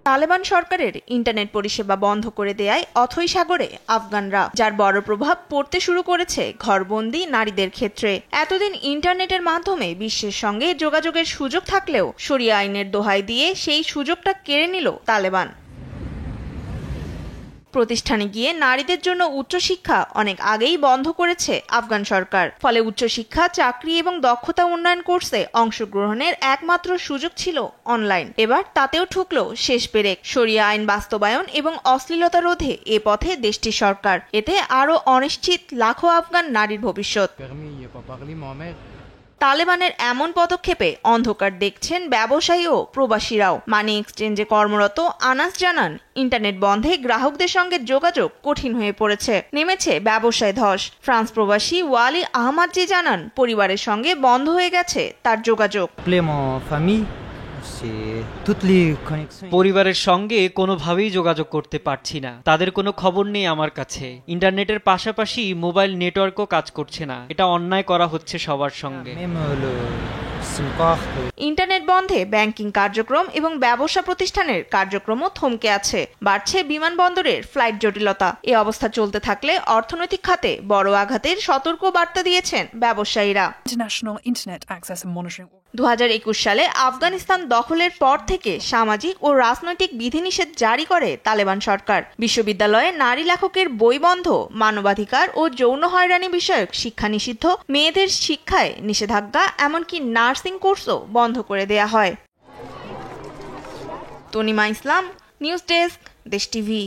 তালেবান সরকারের ইন্টারনেট পরিষেবা বন্ধ করে দেয়ায় অথৈ সাগরে আফগানরা, যার বড় প্রভাব পড়তে শুরু করেছে ঘরবন্দি নারীদের ক্ষেত্রে। এতদিন ইন্টারনেটের মাধ্যমে বিশ্বের সঙ্গে যোগাযোগের সুযোগ থাকলেও শরিয়া আইনের দোহাই দিয়ে সেই সুযোগটা কেড়ে নিল তালেবান। প্রতিষ্ঠানে গিয়ে নারীদের জন্য উচ্চশিক্ষা অনেক আগেই বন্ধ করেছে আফগান সরকার। ফলে উচ্চশিক্ষা, চাকরি এবং দক্ষতা উন্নয়ন কোর্সে অংশগ্রহণের একমাত্র সুযোগ ছিল অনলাইন। এবার তাতেও ঠুকল শেষ পেরেক। শরিয়া আইন বাস্তবায়ন এবং অশ্লীলতা রোধে এ পথে দেশটির সরকার। এতে আরও অনিশ্চিত লাখো আফগান নারীর ভবিষ্যৎ। তালেবানের এমন পদক্ষেপে অন্ধকার দেখছেন ব্যবসায়ী ও প্রবাসীরাও। মানি এক্সচেঞ্জে কর্মরত আনাস জানান, ইন্টারনেট বন্ধে গ্রাহকদের সঙ্গে যোগাযোগ কঠিন হয়ে পড়েছে, নেমেছে ব্যবসায় ধস। ফ্রান্স প্রবাসী ওয়ালি আহমাদজি জানান, পরিবারের সঙ্গে বন্ধ হয়ে গেছে তার যোগাযোগ। পরিবারের সঙ্গে কোনোভাবেই যোগাযোগ করতে পারছি না, তাদের কোনো খবর নেই আমার কাছে। ইন্টারনেটের পাশাপাশি মোবাইল নেটওয়ার্কও কাজ করছে না। এটা অন্যায় করা হচ্ছে সবার সঙ্গে। ইন্টারনেট বন্ধে ব্যাংকিং কার্যক্রম এবং ব্যবসা প্রতিষ্ঠানের কার্যক্রমও থমকে আছে। বাড়ছে বিমানবন্দরের ফ্লাইট জটিলতা। এ অবস্থা চলতে থাকলে অর্থনৈতিক খাতে বড় আঘাতের সতর্ক বার্তা দিয়েছেন ব্যবসায়ীরা। 2021 সালে আফগানিস্তান দখলের পর থেকে সামাজিক ও রাজনৈতিক বিধিনিষেধ জারি করে তালেবান সরকার। বিশ্ববিদ্যালয়ে নারী লেখকের বই বন্ধ, মানবাধিকার ও যৌন হয়রানি বিষয়ক শিক্ষা নিষিদ্ধ, মেয়েদের শিক্ষায় নিষেধাজ্ঞা, এমনকি নার্সিং কোর্সও বন্ধ করে দেয়া হয়। তনিমা ইসলাম, নিউজ ডেস্ক, দেশ টিভি।